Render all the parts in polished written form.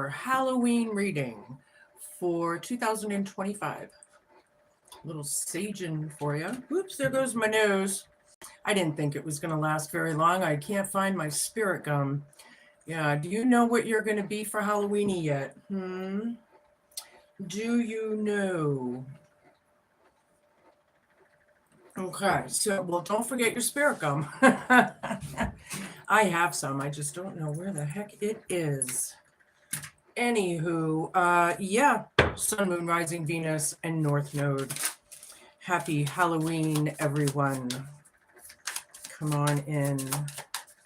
your Halloween reading for 2025. A little saging for you. Oops, there goes my nose. I didn't think it was going to last very long. I can't find my spirit gum. Yeah, do you know what you're going to be for Halloweeny yet? Do you know? Okay, so, well, don't forget your spirit gum. I have some. I just don't know where the heck it is. Anywho, yeah, Sun, Moon, Rising, Venus, and North Node. Happy Halloween, everyone. Come on in.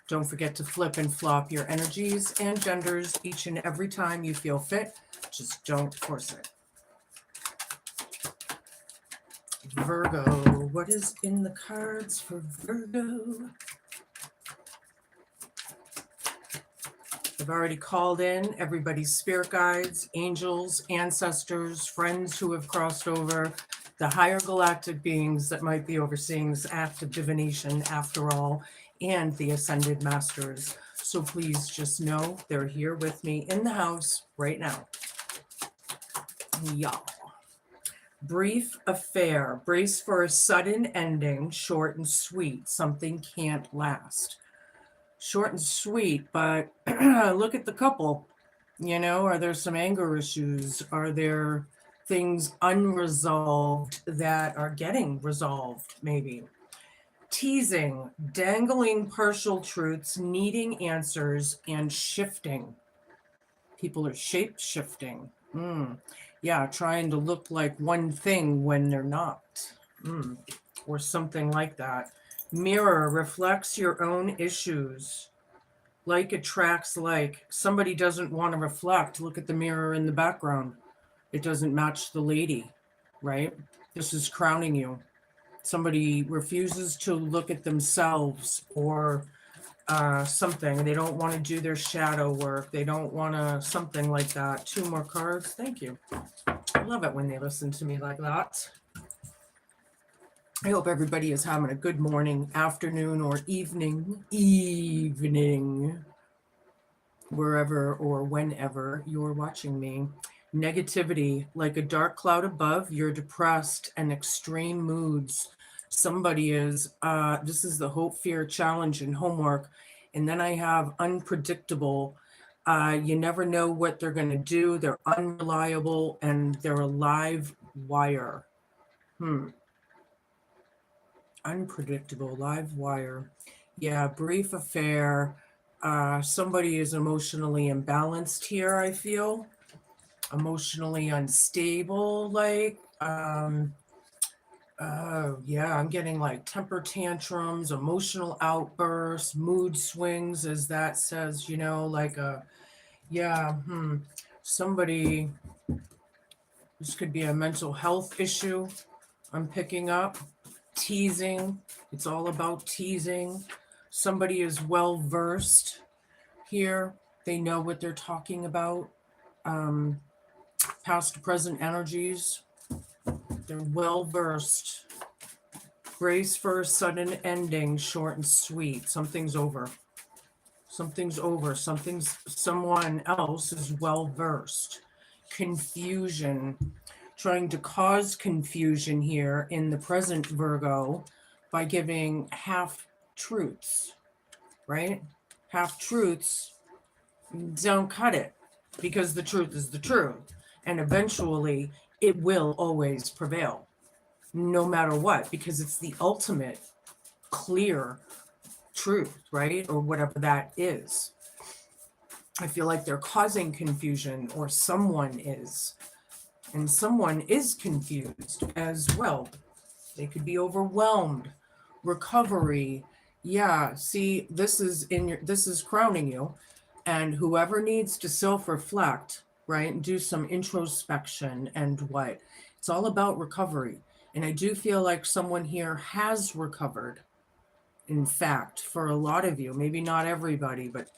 Don't forget to flip and flop your energies and genders each and every time you feel fit. Just don't force it. Virgo, what is in the cards for Virgo? I've already called in everybody's spirit guides, angels, ancestors, friends who have crossed over, the higher galactic beings that might be overseeing this act of divination after all, and the ascended masters. So please just know they're here with me in the house right now. Y'all. Brief affair. Brace for a sudden ending, short and sweet. Something can't last. Short and sweet, but look at the couple. You know, are there some anger issues? Are there things unresolved that are getting resolved, maybe? Teasing, dangling partial truths, needing answers, and shifting. People are shape-shifting. Yeah, trying to look like one thing when they're not. Or something like that. Mirror reflects your own issues. Like attracts like. Somebody doesn't want to reflect. Look at the mirror in the background. It doesn't match the lady, right? This is crowning you. Somebody refuses to look at themselves or something. They don't want to do their shadow work. They don't want to, something like that. 2 more cards. Thank you. I love it when they listen to me like that. I hope everybody is having a good morning, afternoon, or evening, wherever or whenever you're watching me. Negativity, like a dark cloud above, you're depressed and extreme moods. Somebody is, this is the hope, fear, challenge, and homework. And then I have unpredictable. You never know what they're going to do. They're unreliable and they're a live wire. Unpredictable, live wire. Yeah, brief affair. Somebody is emotionally imbalanced here, I feel. Emotionally unstable, like. Yeah, I'm getting like temper tantrums, emotional outbursts, mood swings, as that says, you know, like somebody, this could be a mental health issue I'm picking up. Teasing, it's all about teasing. Somebody is well versed here. They know what they're talking about. Past to present energies. They're well versed. Brace for a sudden ending, short and sweet. Something's over. Something's over. Someone else is well versed. Confusion. Trying to cause confusion here in the present Virgo by giving half-truths, right? Half-truths don't cut it because the truth is the truth. And eventually it will always prevail, no matter what, because it's the ultimate clear truth, right? Or whatever that is. I feel like they're causing confusion, or someone is. And someone is confused as well. They could be overwhelmed. Recovery. Yeah, see, this is crowning you. And whoever needs to self-reflect, right, and do some introspection and what. It's all about recovery. And I do feel like someone here has recovered. In fact, for a lot of you, maybe not everybody, but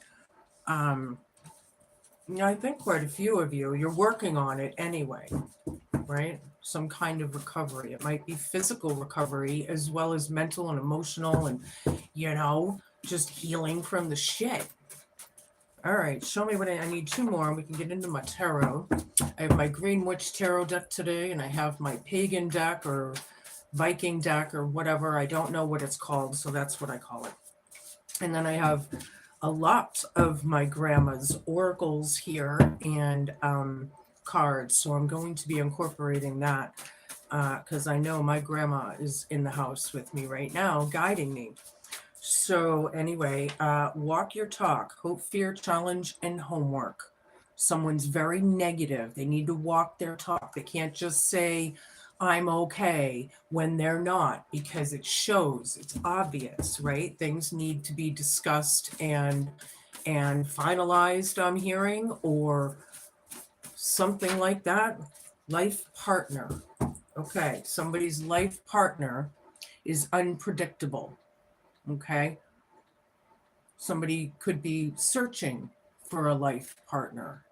I think quite a few of you, you're working on it anyway, right? Some kind of recovery. It might be physical recovery as well as mental and emotional and, just healing from the shit. All right, show me what I need. Two more and we can get into my tarot. I have my Green Witch Tarot deck today, and I have my Pagan deck or Viking deck or whatever. I don't know what it's called, so that's what I call it. And then I have a lot of my grandma's oracles here and cards, so I'm going to be incorporating that because I know my grandma is in the house with me right now, guiding me. So anyway, walk your talk, hope, fear, challenge, and homework. Someone's very negative. They need to walk their talk. They can't just say, I'm okay when they're not, because it shows, it's obvious, right? Things need to be discussed and finalized, I'm hearing, or something like that. Life partner. Okay, somebody's life partner is unpredictable. Okay. Somebody could be searching for a life partner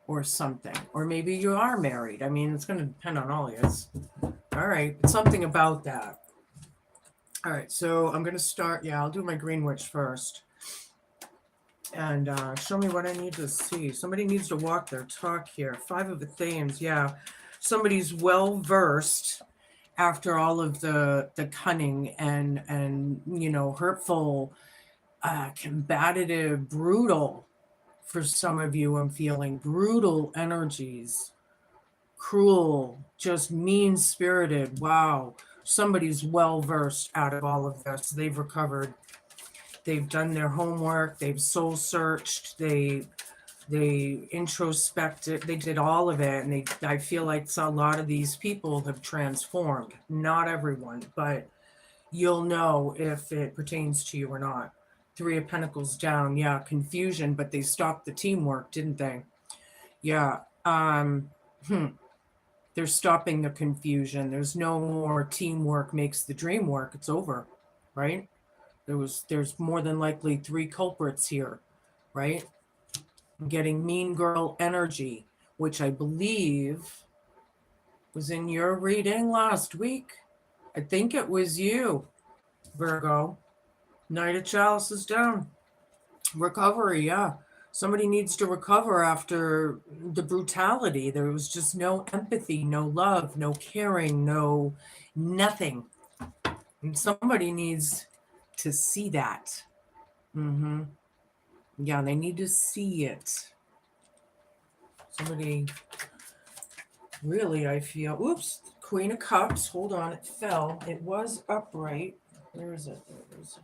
or something. Or maybe you are married. I mean, it's going to depend on all of us. All right. Something about that. All right. So I'm going to start. Yeah, I'll do my Green Witch first. And show me what I need to see. Somebody needs to walk their talk here. 5 of Athens. Yeah. Somebody's well versed after all of the cunning and hurtful, combative, brutal, for some of you, I'm feeling brutal energies, cruel, just mean spirited. Wow. Somebody's well versed out of all of this. They've recovered. They've done their homework. They've soul searched. They introspected. They did all of it. And I feel like a lot of these people have transformed. Not everyone, but you'll know if it pertains to you or not. 3 of Pentacles down. Yeah, confusion, but they stopped the teamwork, didn't they? Yeah. They're stopping the confusion. There's no more teamwork makes the dream work. It's over, right? There's more than likely 3 culprits here, right? I'm getting mean girl energy, which I believe was in your reading last week. I think it was you, Virgo. Knight of Chalices down. Recovery, yeah. Somebody needs to recover after the brutality. There was just no empathy, no love, no caring, no nothing. And somebody needs to see that. Yeah, they need to see it. Somebody really, I feel, oops, Queen of Cups. Hold on, it fell. It was upright. Where is it? There it is.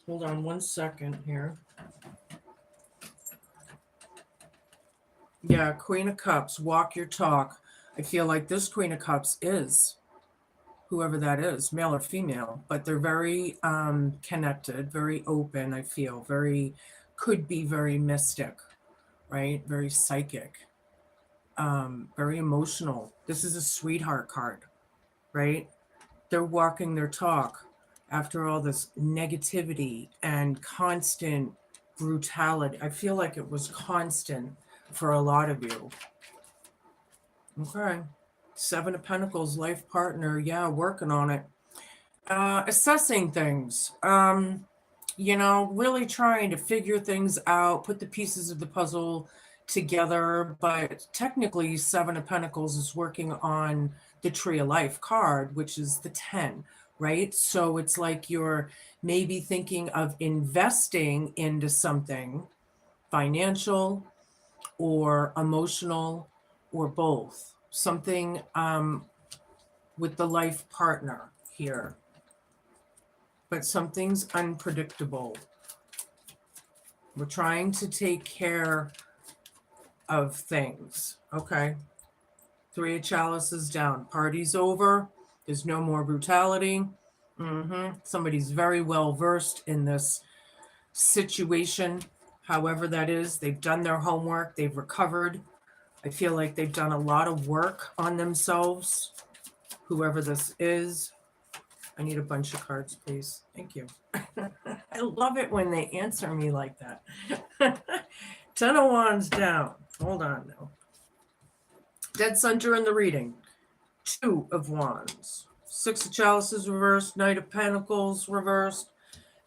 Hold on 1 second here. Yeah, Queen of Cups, walk your talk. I feel like this Queen of Cups is whoever that is, male or female, but they're very connected, very open, I feel, could be very mystic, right? Very psychic, very emotional. This is a sweetheart card, right? They're walking their talk after all this negativity and constant brutality. I feel like it was constant for a lot of you. Okay. 7 of Pentacles, life partner. Yeah, working on it. Assessing things. Really trying to figure things out, put the pieces of the puzzle together. But technically, 7 of Pentacles is working on the Tree of Life card, which is the 10, right? So it's like you're maybe thinking of investing into something financial or emotional or both. Something with the life partner here. But something's unpredictable. We're trying to take care of things. Okay. 3 of Chalices down. Party's over. There's no more brutality. Somebody's very well versed in this situation, however that is. They've done their homework. They've recovered. I feel like they've done a lot of work on themselves, whoever this is. I need a bunch of cards, please. Thank you. I love it when they answer me like that. 10 of Wands down. Hold on now. Dead center in the reading. 2 of Wands. 6 of Chalices reversed. Knight of Pentacles reversed.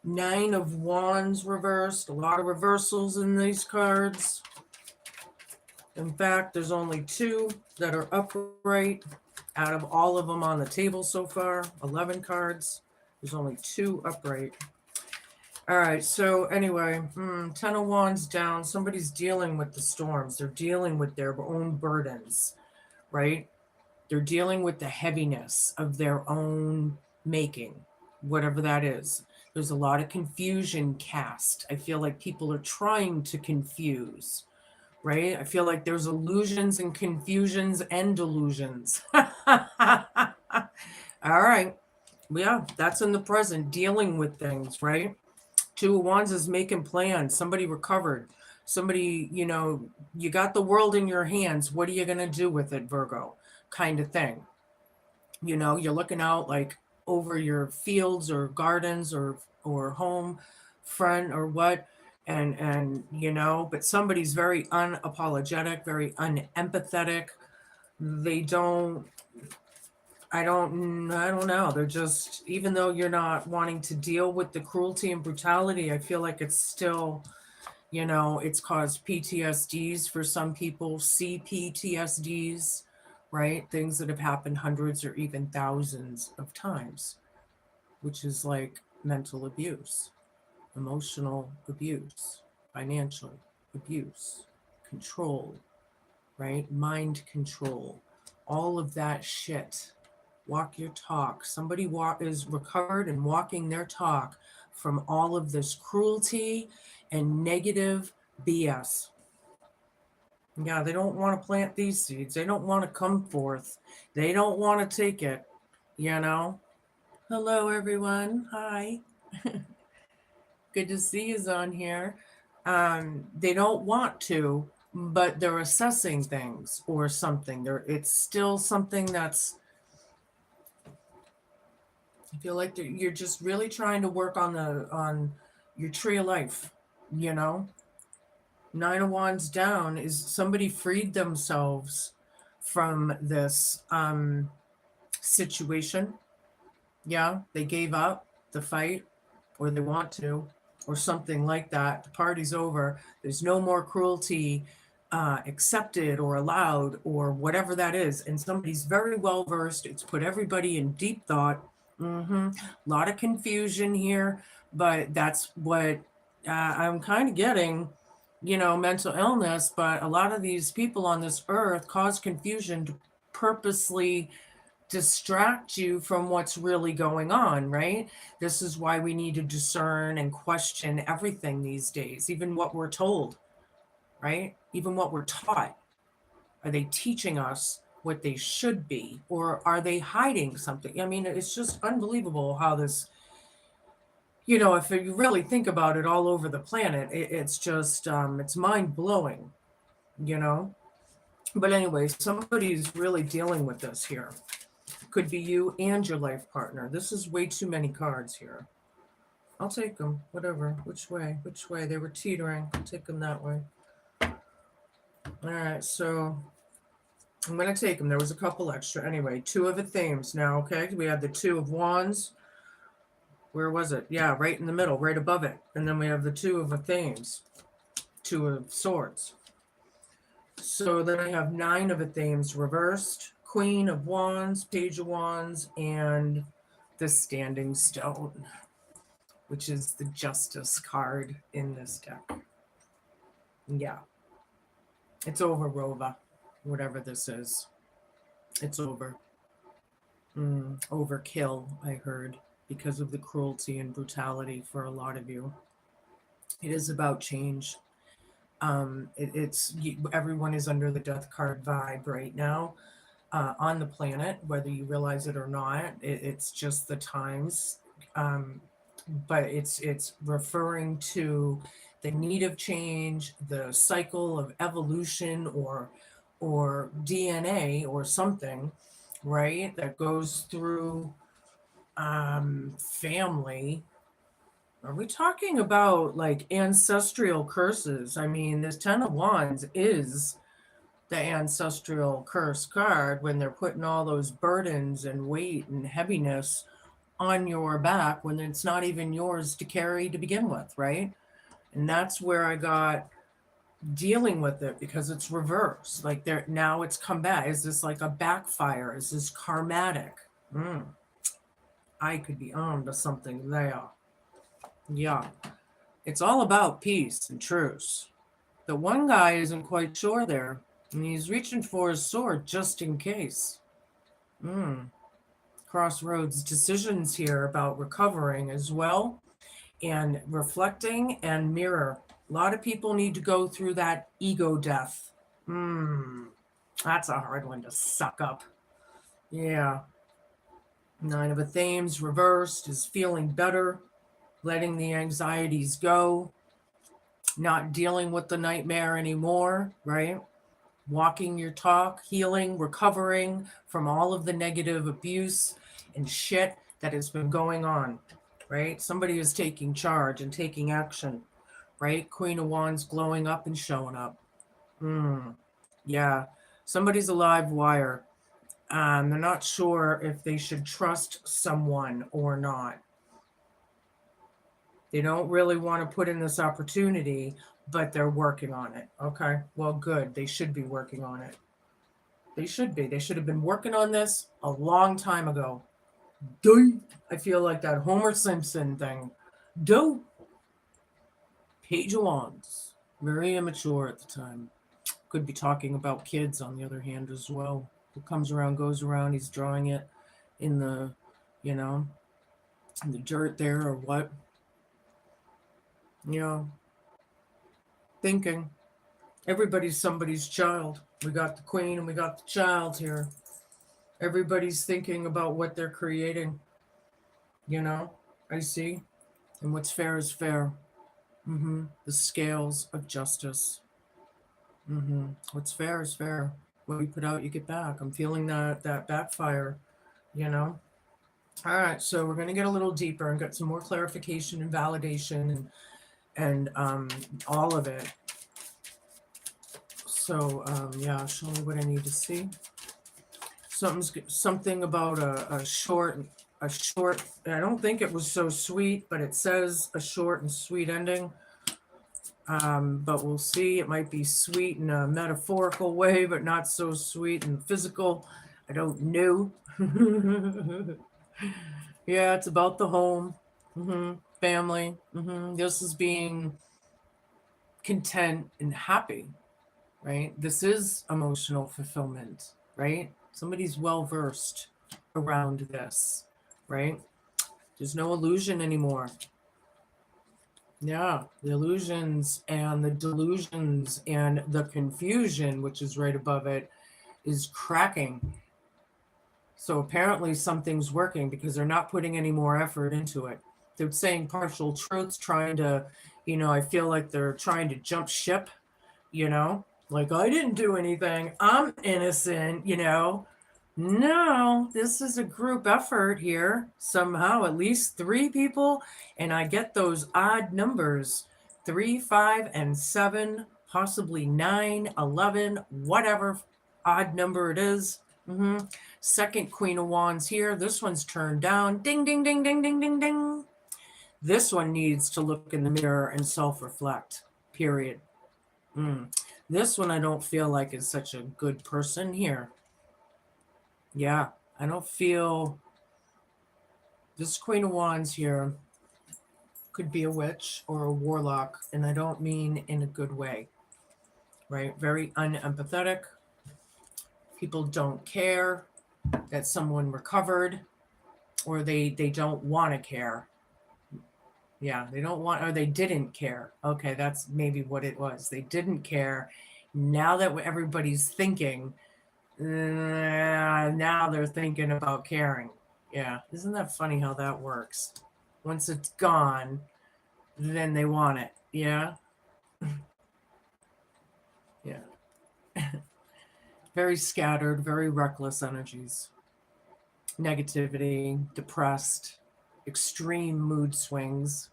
Nine of Wands reversed. A lot of reversals in these cards. In fact, there's only 2 that are upright out of all of them on the table so far. 11 cards. There's only 2 upright. All right, so anyway, 10 of Wands down. Somebody's dealing with the storms. They're dealing with their own burdens, right? They're dealing with the heaviness of their own making, whatever that is. There's a lot of confusion cast. I feel like people are trying to confuse, right? I feel like there's illusions and confusions and delusions. All right. Yeah, that's in the present, dealing with things, right? 2 of Wands is making plans. Somebody recovered. Somebody, you got the world in your hands. What are you going to do with it, Virgo? Kind of thing. You're looking out like over your fields or gardens or home front or what. And but somebody's very unapologetic, very unempathetic. They don't I don't know. They're just, even though you're not wanting to deal with the cruelty and brutality, I feel like it's still, it's caused PTSDs for some people, CPTSDs, right? Things that have happened hundreds or even thousands of times, which is like mental abuse, emotional abuse, financial abuse, control, right? Mind control, all of that shit. Walk your talk. Somebody is recovered and walking their talk from all of this cruelty and negative BS. Yeah, they don't want to plant these seeds. They don't want to come forth. They don't want to take it, Hello, everyone. Hi. Good to see you on here. They don't want to, but they're assessing things or something. It's still something that's, I feel like you're just really trying to work on your tree of life, 9 of Wands down is somebody freed themselves from this situation. Yeah, they gave up the fight, or they want to, or something like that. The party's over. There's no more cruelty accepted or allowed, or whatever that is. And somebody's very well versed. It's put everybody in deep thought. A lot of confusion here, but that's what I'm kind of getting, mental illness. But a lot of these people on this earth cause confusion to purposely distract you from what's really going on, right? This is why we need to discern and question everything these days, even what we're told, right? Even what we're taught. Are they teaching us what they should be, or are they hiding something? I mean, it's just unbelievable how this, if you really think about it, all over the planet, it's just, it's mind blowing, But anyway, somebody's really dealing with this here. Could be you and your life partner. This is way too many cards here. I'll take them, whatever. Which way? They were teetering. I'll take them that way. All right, so I'm going to take them. There was a couple extra. Anyway, 2 of the themes now, okay? We had the 2 of Wands. Where was it? Yeah, right in the middle, right above it. And then we have the 2 of the themes. 2 of Swords. So then I have 9 of the themes reversed. Queen of Wands, Page of Wands, and the Standing Stone, which is the Justice card in this deck. Yeah. It's over, Rova. Whatever this is. It's over. Overkill, I heard, because of the cruelty and brutality for a lot of you. It is about change. Everyone is under the death card vibe right now on the planet, whether you realize it or not. It's just the times. But it's referring to the need of change, the cycle of evolution or DNA or something, right? That goes through family. Are we talking about like ancestral curses? I mean, this 10 of Wands is the ancestral curse card when they're putting all those burdens and weight and heaviness on your back when it's not even yours to carry to begin with, right? And that's where I got dealing with it, because it's reversed. Like there now it's come back. Is this like a backfire? Is this karmatic? I could be on to something there. Yeah. It's all about peace and truce. The one guy isn't quite sure there, and he's reaching for his sword just in case. Crossroads decisions here about recovering as well, and reflecting and mirror. A lot of people need to go through that ego death. That's a hard one to suck up. Yeah. Nine of Athens reversed is feeling better, letting the anxieties go, not dealing with the nightmare anymore, right? Walking your talk, healing, recovering from all of the negative abuse and shit that has been going on, right? Somebody is taking charge and taking action, right? Queen of Wands glowing up and showing up. Yeah, somebody's a live wire. They're not sure if they should trust someone or not. They don't really want to put in this opportunity, but they're working on it. Okay, well, good. They should be working on it. They should be. They should have been working on this a long time ago. I feel like that Homer Simpson thing. Page of Wands. Very immature at the time. Could be talking about kids on the other hand as well. What comes around goes around. He's drawing it in the, in the dirt there or what. Yeah. Thinking. Everybody's somebody's child. We got the queen and we got the child here. Everybody's thinking about what they're creating. I see. And what's fair is fair. The scales of justice. What's fair is fair. What you put out, you get back. I'm feeling that backfire, All right, so we're going to get a little deeper and get some more clarification and validation and all of it. So, yeah, show me what I need to see. Something about a short, I don't think it was so sweet, but it says a short and sweet ending. But we'll see. It might be sweet in a metaphorical way, but not so sweet in the physical. I don't know. Yeah, it's about the home, family. This is being content and happy, right? This is emotional fulfillment, right? Somebody's well-versed around this, right? There's no illusion anymore. Yeah, the illusions and the delusions and the confusion, which is right above it, is cracking. So apparently something's working because they're not putting any more effort into it. They're saying partial truths, trying to, I feel like they're trying to jump ship, like I didn't do anything. I'm innocent, No, this is a group effort here. Somehow, at least 3 people. And I get those odd numbers 3, 5, and 7, possibly 9, 11, whatever odd number it is. Second Queen of Wands here. This one's turned down. Ding, ding, ding, ding, ding, ding, ding. This one needs to look in the mirror and self-reflect, period. This one I don't feel like is such a good person here. Yeah, I don't feel this Queen of Wands here could be a witch or a warlock, and I don't mean in a good way, right? Very unempathetic. People don't care that someone recovered, or they don't want to care. Yeah, they don't want, or they didn't care. Okay, that's maybe what it was. They didn't care. Now that everybody's thinking, now they're thinking about caring. Yeah, isn't that funny how that works? Once it's gone, then they want it. Yeah. Yeah. Very scattered, very reckless energies. Negativity, depressed, extreme mood swings.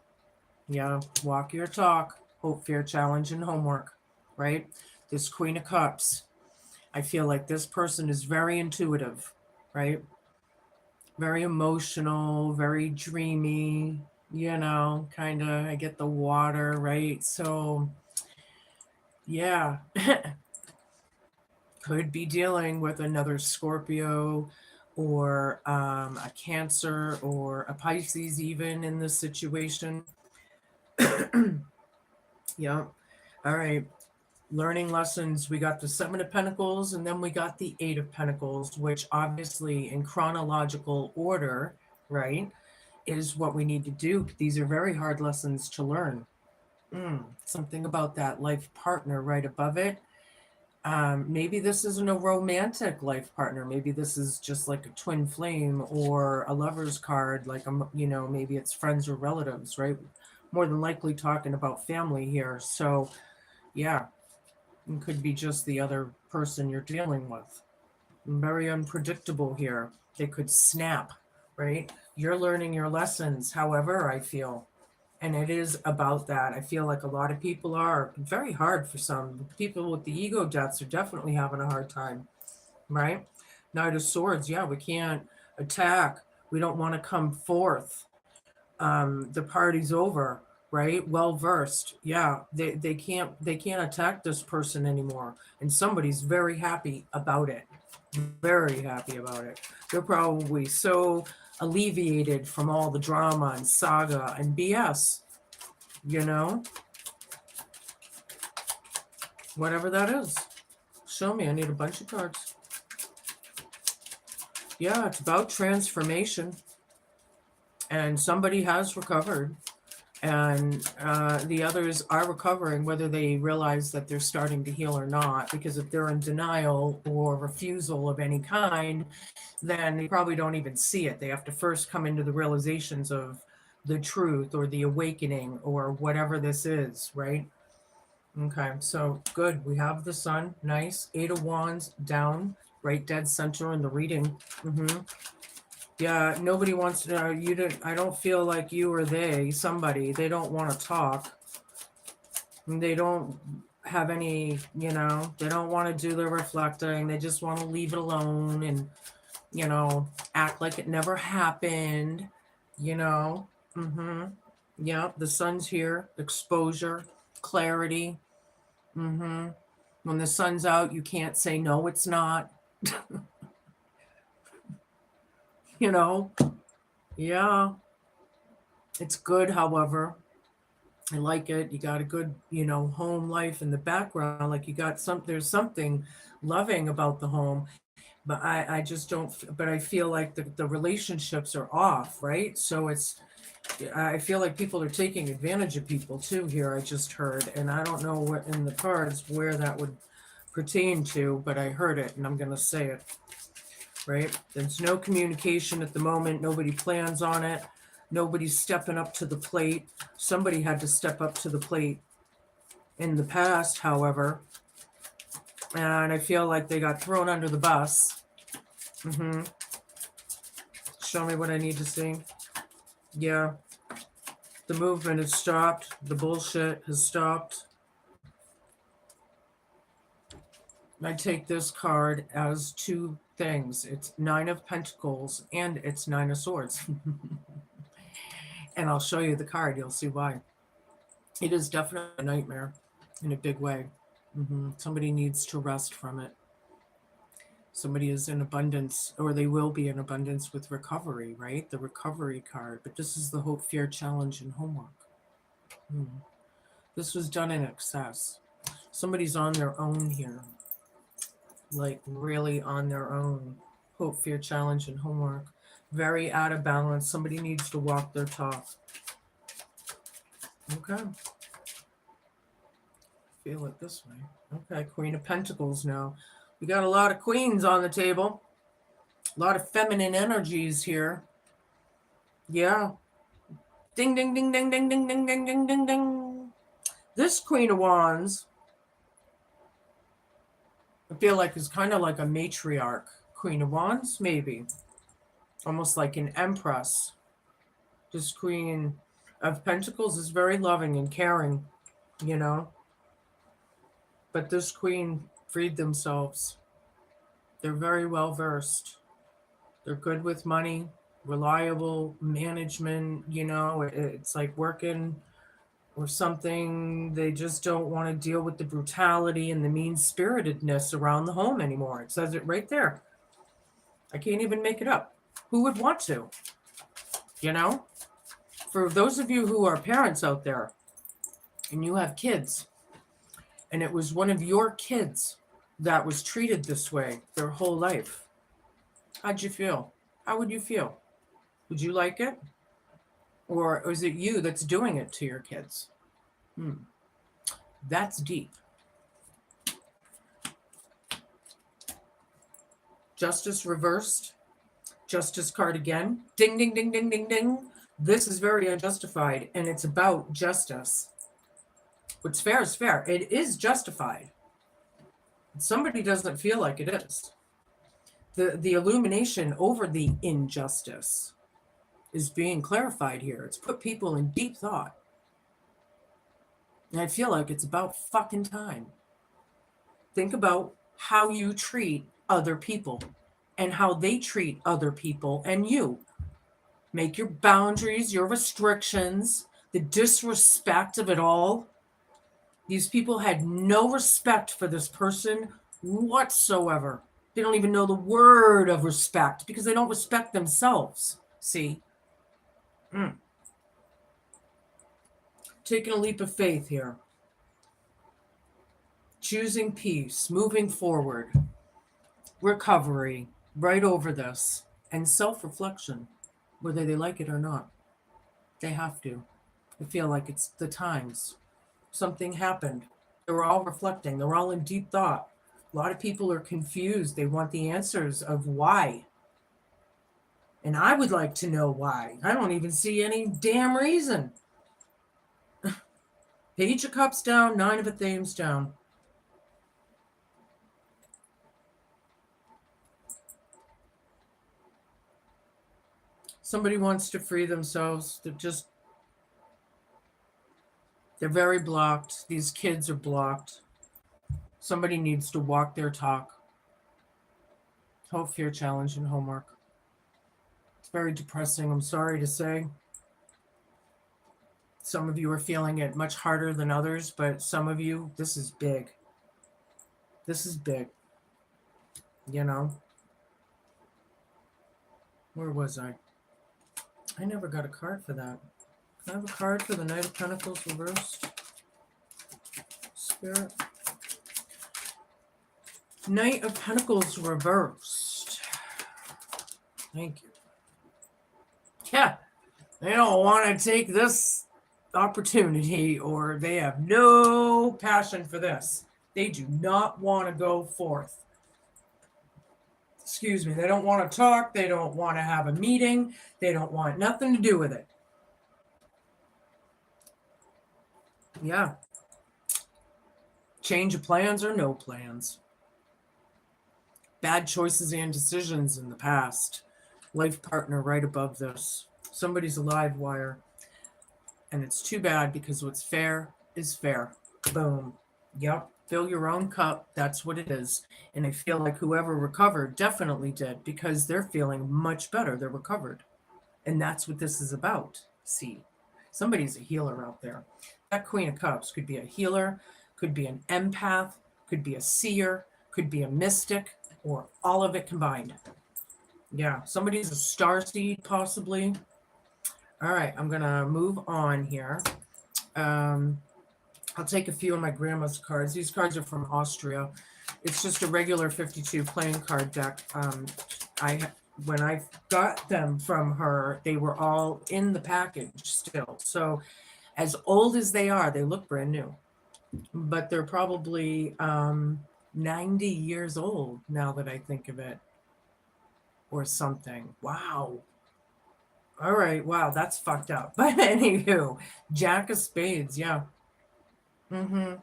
Yeah, walk your talk, hope, fear, challenge, and homework, right? This Queen of Cups. I feel like this person is very intuitive, right? very emotional, very dreamy, kind of. I get the water, right? So, yeah, could be dealing with another Scorpio or a Cancer or a Pisces, even in this situation. Yeah. All right. Learning lessons. We got the Seven of Pentacles and then we got the Eight of Pentacles, which obviously in chronological order, right, is what we need to do. These are very hard lessons to learn. Something about that life partner right above it. Maybe this isn't a romantic life partner. Maybe this is just like a twin flame or a lover's card, like, maybe it's friends or relatives, right? More than likely talking about family here. So, yeah, it could be just the other person you're dealing with. Very unpredictable here. They could snap, right? You're learning your lessons, however, I feel. And it is about that. I feel like a lot of people are very hard for some. People with the ego deaths are definitely having a hard time, right? Knight of Swords, yeah, we can't attack. We don't want to come forth. The party's over, right? Well versed. Yeah, they can't attack this person anymore. And somebody's very happy about it. Very happy about it. They're probably so alleviated from all the drama and saga and BS, you know? Whatever that is. Show me. I need a bunch of cards. Yeah, it's about transformation. And somebody has recovered. And the others are recovering, whether they realize that they're starting to heal or not. Because if they're in denial or refusal of any kind, then they probably don't even see it. They have to first come into the realizations of the truth or the awakening or whatever this is, right? Okay, so good. We have the sun. Nice. Eight of Wands down, right dead center in the reading. Yeah, nobody wants to. You didn't. I don't feel like you or somebody. They don't want to talk. They don't have any. They don't want to do their reflecting. They just want to leave it alone and act like it never happened. You know. Yeah, the sun's here. Exposure, clarity. When the sun's out, you can't say no, it's not. you know? Yeah. It's good, however. I like it. You got a good, home life in the background. Like there's something loving about the home. But I just don't, but I feel like the relationships are off, right? So I feel like people are taking advantage of people too here, I just heard. And I don't know what in the cards where that would pertain to, but I heard it and I'm going to say it, right? There's no communication at the moment. Nobody plans on it. Nobody's stepping up to the plate. Somebody had to step up to the plate in the past, however. And I feel like they got thrown under the bus. Show me what I need to see. Yeah. The movement has stopped. The bullshit has stopped. I take this card as two things. It's Nine of Pentacles and it's Nine of Swords. And I'll show you the card. You'll see why. It is definitely a nightmare in a big way. Somebody needs to rest from it. Somebody is in abundance, or they will be in abundance with recovery, right? The recovery card. But this is the hope, fear, challenge, and homework. This was done in excess. Somebody's on their own here. Like really on their own. Hope, fear, challenge, and homework. Very out of balance. Somebody needs to walk their talk. Okay. Feel it this way. Okay, Queen of Pentacles now. We got a lot of queens on the table. A lot of feminine energies here. Yeah. Ding, ding, ding, ding, ding, ding, ding, ding, ding, ding, ding. This Queen of Wands, I feel like is kind of like a matriarch. Queen of Wands, maybe. Almost like an empress. This Queen of Pentacles is very loving and caring, But this queen freed themselves. They're very well versed. They're good with money. reliable management, you know, it's like working or something. They just don't want to deal with the brutality and the mean-spiritedness around the home anymore. It says it right there. I can't even make it up. Who would want to? You know? For those of you who are parents out there and you have kids, and it was one of your kids that was treated this way their whole life, how'd you feel? How would you feel? Would you like it? Or is it you that's doing it to your kids? That's deep. Justice reversed. Justice card again. Ding, ding, ding, ding, ding, ding. This is very unjustified, and it's about justice. What's fair is fair. It is justified. Somebody doesn't feel like it is. The illumination over the injustice is being clarified here. It's put people in deep thought. And I feel like it's about fucking time. Think about how you treat other people and how they treat other people and you. Make your boundaries, your restrictions, the disrespect of it all. These people had no respect for this person whatsoever. They don't even know the word of respect because they don't respect themselves. See? Taking a leap of faith here. Choosing peace, moving forward, recovery, right over this, and self-reflection, whether they like it or not. They have to. I feel like it's the times. Something happened. They were all reflecting. They were all in deep thought. A lot of people are confused. They want the answers of why. And I would like to know why. I don't even see any damn reason. Page of Cups down, Nine of Athens down. Somebody wants to free themselves. They're very blocked. These kids are blocked. Somebody needs to walk their talk. Hope, fear, challenge, and homework. It's very depressing, I'm sorry to say. Some of you are feeling it much harder than others, but some of you, this is big. This is big. You know? Where was I? I never got a card for that. Can I have a card for the Knight of Pentacles reversed? Spirit. Knight of Pentacles reversed. Thank you. Yeah, they don't want to take this opportunity, or they have no passion for this. They do not want to go forth. Excuse me. They don't want to talk. They don't want to have a meeting. They don't want nothing to do with it. Yeah. Change of plans or no plans. Bad choices and decisions in the past. Life partner right above this. Somebody's a live wire. And it's too bad because what's fair is fair. Boom. Yep. Fill your own cup. That's what it is. And I feel like whoever recovered definitely did because they're feeling much better. They're recovered. And that's what this is about. See, somebody's a healer out there. That Queen of Cups could be a healer, could be an empath, could be a seer, could be a mystic, or all of it combined. Yeah, somebody's a starseed possibly. All right, I'm going to move on here. I'll take a few of my grandma's cards. These cards are from Austria. It's just a regular 52 playing card deck. When I got them from her, they were all in the package still. So as old as they are, they look brand new. But they're probably 90 years old now that I think of it. Or something. Wow. All right. Wow, that's fucked up. But anywho, Jack of Spades, yeah. And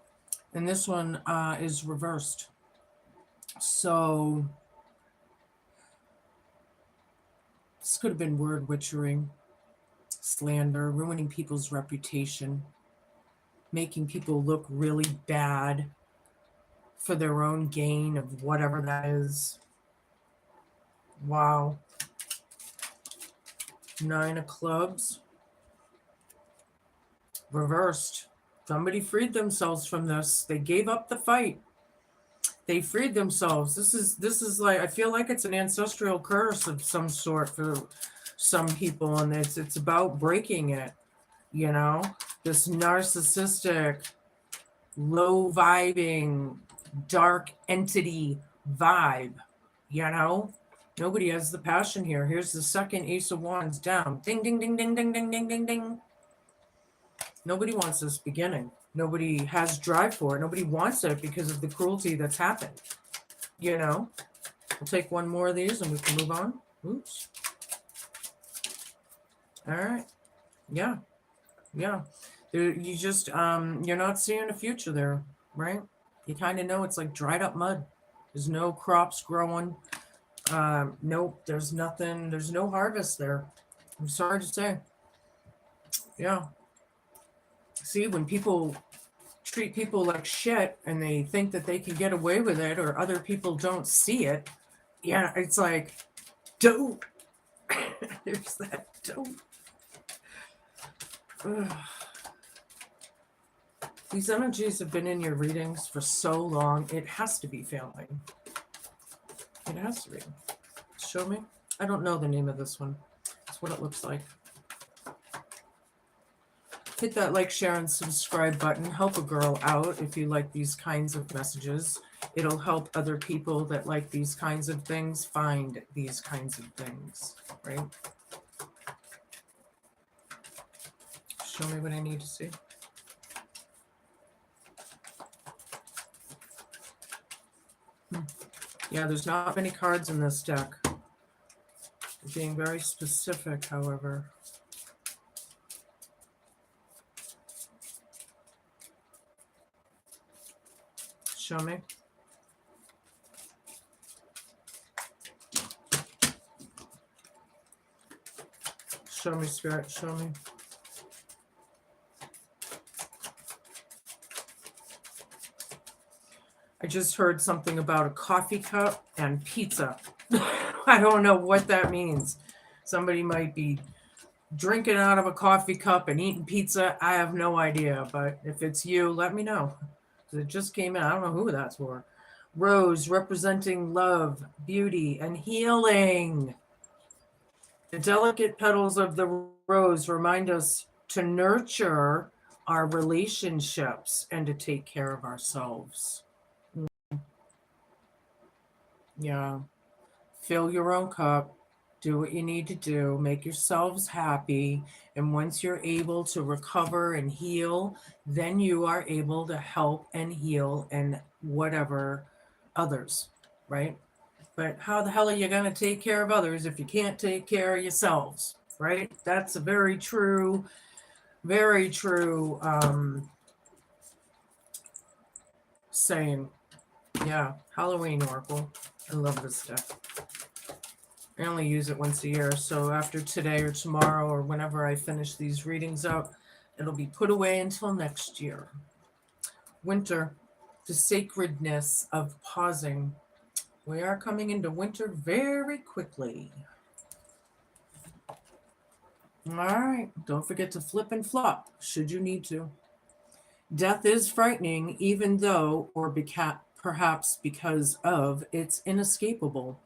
this one is reversed. So this could have been word witchering, slander, ruining people's reputation, making people look really bad for their own gain of whatever that is. Wow. Nine of Clubs. Reversed. Somebody freed themselves from this. They gave up the fight. They freed themselves. This is like, I feel like it's an ancestral curse of some sort for some people, and it's about breaking it, you know? This narcissistic, low vibing, dark entity vibe, you know? Nobody has the passion here. Here's the second Ace of Wands down. Ding, ding, ding, ding, ding, ding, ding, ding, ding. Nobody wants this beginning. Nobody has drive for it. Nobody wants it because of the cruelty that's happened. You know? We'll take one more of these and we can move on. Oops. All right. Yeah. Yeah. You just, you're not seeing a future there, right? You kind of know it's like dried up mud. There's no crops growing. Nope, there's nothing. There's no harvest there. I'm sorry to say. Yeah. See, when people treat people like shit and they think that they can get away with it or other people don't see it, yeah, it's like, don't. There's that don't. Ugh. These energies have been in your readings for so long. It has to be family. It has to be. Show me. I don't know the name of this one. That's what it looks like. Hit that like, share, and subscribe button. Help a girl out if you like these kinds of messages. It'll help other people that like these kinds of things find these kinds of things, right? Show me what I need to see. Yeah, there's not many cards in this deck. Being very specific, however. Show me. Show me, Spirit, show me. I just heard something about a coffee cup and pizza. I don't know what that means. Somebody might be drinking out of a coffee cup and eating pizza. I have no idea, but if it's you, let me know. It just came in. I don't know who that's for. Rose, representing love, beauty, and healing. The delicate petals of the rose remind us to nurture our relationships and to take care of ourselves. Yeah. Fill your own cup. Do what you need to do. Make yourselves happy. And once you're able to recover and heal, then you are able to help and heal and whatever others, right? But how the hell are you going to take care of others if you can't take care of yourselves, right? That's a very true saying. Yeah, Halloween Oracle. I love this stuff. I only use it once a year, so after today or tomorrow or whenever I finish these readings up, it'll be put away until next year. Winter, the sacredness of pausing. We are coming into winter very quickly. All right, don't forget to flip and flop, should you need to. Death is frightening, even though, or perhaps because of, it's inescapable.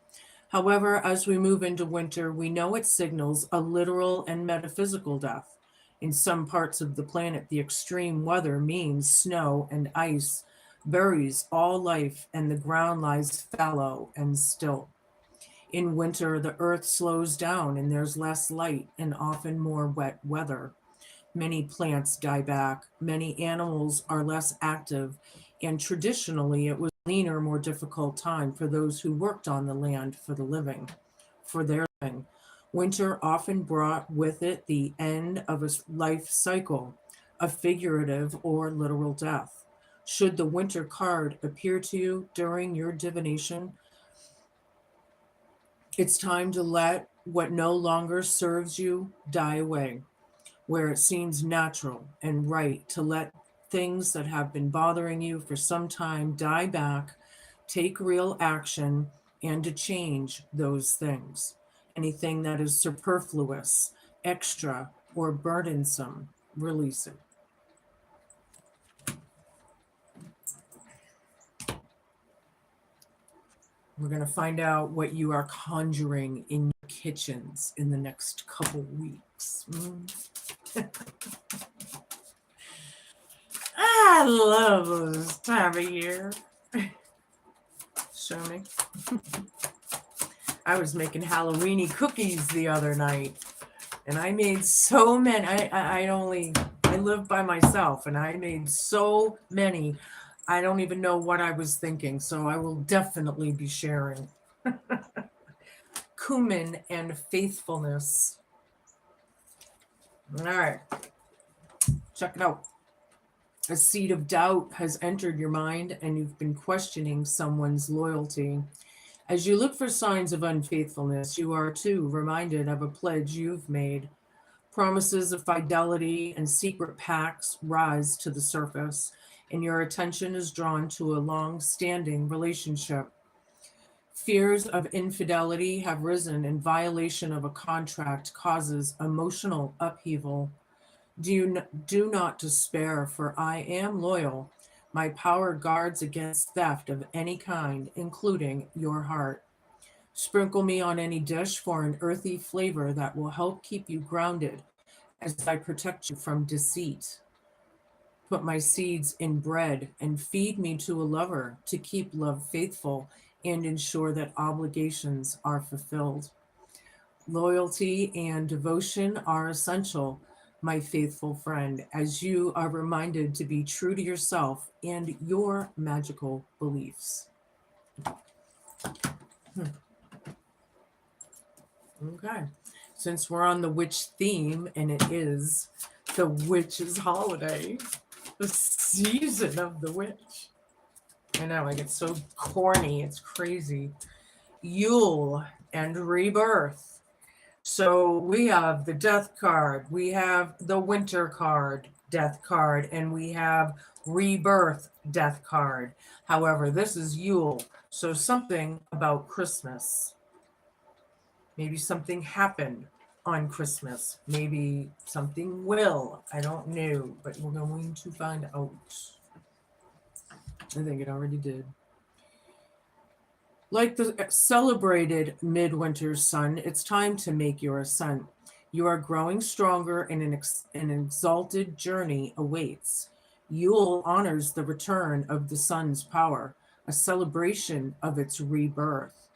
However, as we move into winter, we know it signals a literal and metaphysical death. In some parts of the planet, the extreme weather means snow and ice buries all life and the ground lies fallow and still. In winter, the earth slows down and there's less light and often more wet weather. Many plants die back, many animals are less active, and traditionally it was a leaner, more difficult time for those who worked on the land for their living. Winter often brought with it the end of a life cycle, a figurative or literal death. Should the winter card appear to you during your divination, it's time to let what no longer serves you die away, where it seems natural and right to let things that have been bothering you for some time die back, take real action, and to change those things. Anything that is superfluous, extra, or burdensome, release it. We're going to find out what you are conjuring in your kitchens in the next couple weeks. I love this time of year. Show me. I was making Halloweeny cookies the other night, and I made so many. I live by myself, and I made so many. I don't even know what I was thinking, so I will definitely be sharing. Cumin and faithfulness. All right, check it out. A seed of doubt has entered your mind, and you've been questioning someone's loyalty. As you look for signs of unfaithfulness, you are too reminded of a pledge you've made. Promises of fidelity and secret pacts rise to the surface, and your attention is drawn to a long-standing relationship. Fears of infidelity have risen, and violation of a contract causes emotional upheaval. Do not despair, for I am loyal. My power guards against theft of any kind, including your heart. Sprinkle me on any dish for an earthy flavor that will help keep you grounded as I protect you from deceit. Put my seeds in bread and feed me to a lover to keep love faithful and ensure that obligations are fulfilled. Loyalty and devotion are essential, my faithful friend, as you are reminded to be true to yourself and your magical beliefs. Okay, since we're on the witch theme, and it is the witch's holiday, the season of the witch. I know, I get so corny, it's crazy. Yule and rebirth. So we have the death card, we have the winter card, death card, and we have rebirth, death card. However, this is Yule, so something about Christmas. Maybe something happened on Christmas. Maybe something will. I don't know, but we're going to find out. I think it already did. Like the celebrated midwinter sun, it's time to make your ascent. You are growing stronger, and an exalted journey awaits. Yule honors the return of the sun's power, a celebration of its rebirth.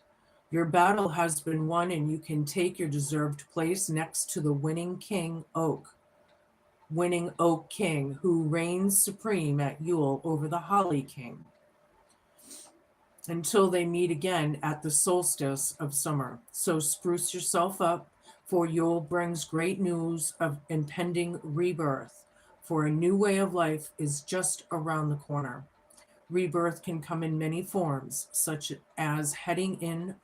Your battle has been won, and you can take your deserved place next to the winning oak king, who reigns supreme at Yule over the holly king, until they meet again at the solstice of summer. So spruce yourself up, for Yule brings great news of impending rebirth, for a new way of life is just around the corner. Rebirth can come in many forms, such as heading in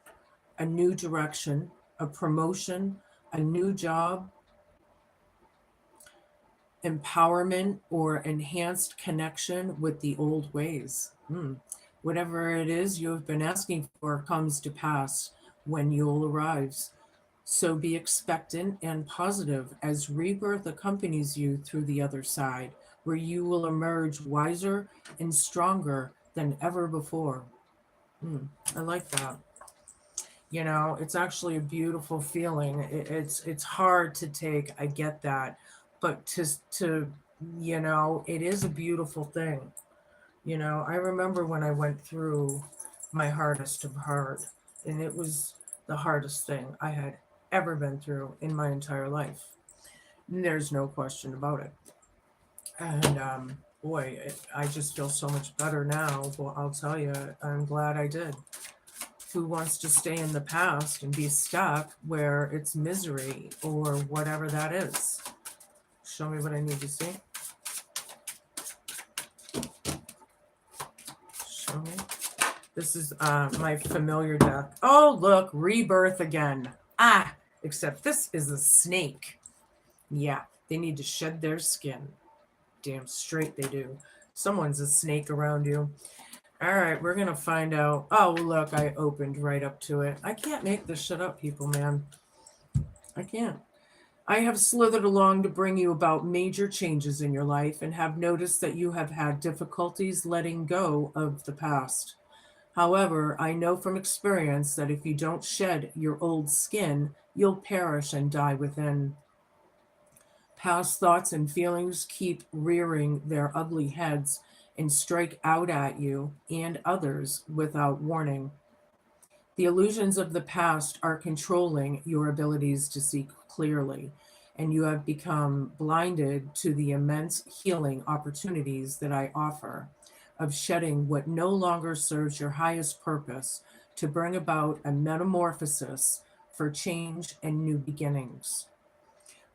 a new direction, a promotion, a new job, empowerment, or enhanced connection with the old ways. Whatever it is you have been asking for comes to pass when Yule arrives. So be expectant and positive as rebirth accompanies you through the other side, where you will emerge wiser and stronger than ever before. I like that. You know, it's actually a beautiful feeling. It's hard to take. I get that, but to it is a beautiful thing. You know, I remember when I went through my hardest of hard, and it was the hardest thing I had ever been through in my entire life. There's no question about it. And boy, I just feel so much better now. Well, I'll tell you, I'm glad I did. Who wants to stay in the past and be stuck where it's misery or whatever that is? Show me what I need to see. Show me. This is my familiar deck. Oh, look, rebirth again. Except this is a snake. Yeah, they need to shed their skin. Damn straight they do. Someone's a snake around you. All right, we're going to find out. Oh, look, I opened right up to it. I can't make this shit up, people, man. I can't. I have slithered along to bring you about major changes in your life and have noticed that you have had difficulties letting go of the past. However, I know from experience that if you don't shed your old skin, you'll perish and die within. Past thoughts and feelings keep rearing their ugly heads and strike out at you and others without warning. The illusions of the past are controlling your abilities to see clearly, and you have become blinded to the immense healing opportunities that I offer of shedding what no longer serves your highest purpose to bring about a metamorphosis for change and new beginnings.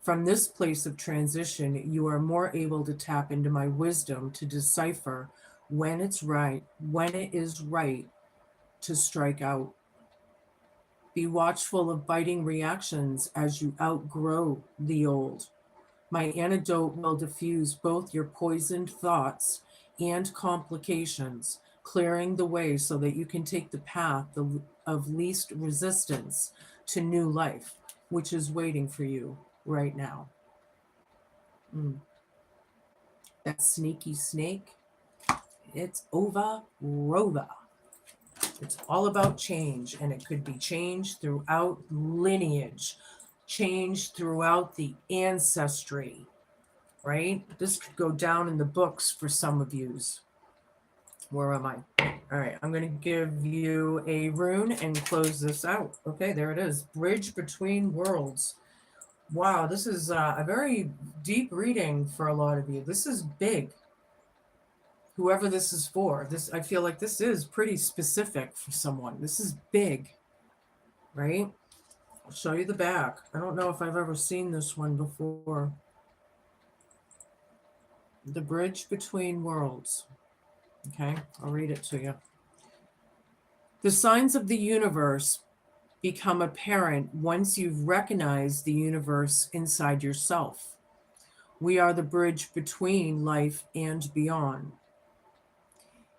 From this place of transition, you are more able to tap into my wisdom to decipher when it is right to strike out. Be watchful of biting reactions as you outgrow the old. My antidote will diffuse both your poisoned thoughts and complications, clearing the way so that you can take the path of least resistance to new life, which is waiting for you right now. Mm. That sneaky snake, it's over Rova. It's all about change, and it could be change throughout lineage, change throughout the ancestry, right? This could go down in the books for some of yous. Where am I? All right, I'm going to give you a rune and close this out. Okay, there it is. Bridge Between Worlds. Wow, this is a very deep reading for a lot of you. This is big. Whoever this is for, this, I feel like this is pretty specific for someone. This is big, right? I'll show you the back. I don't know if I've ever seen this one before. The Bridge Between Worlds. Okay, I'll read it to you. The signs of the universe become apparent once you've recognized the universe inside yourself. We are the bridge between life and beyond.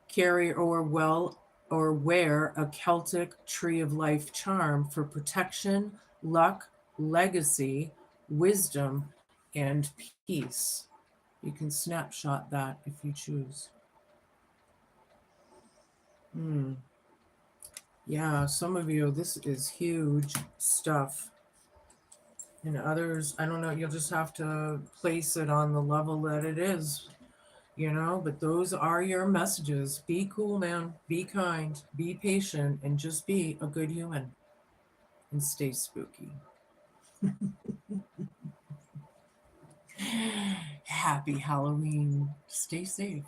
Carry or wear a Celtic tree of life charm for protection, luck, legacy, wisdom, and peace. You can snapshot that if you choose. Yeah, some of you, this is huge stuff. And others, I don't know, you'll just have to place it on the level that it is, but those are your messages. Be cool, man. Be kind. Be patient. And just be a good human. And stay spooky. Happy Halloween. Stay safe.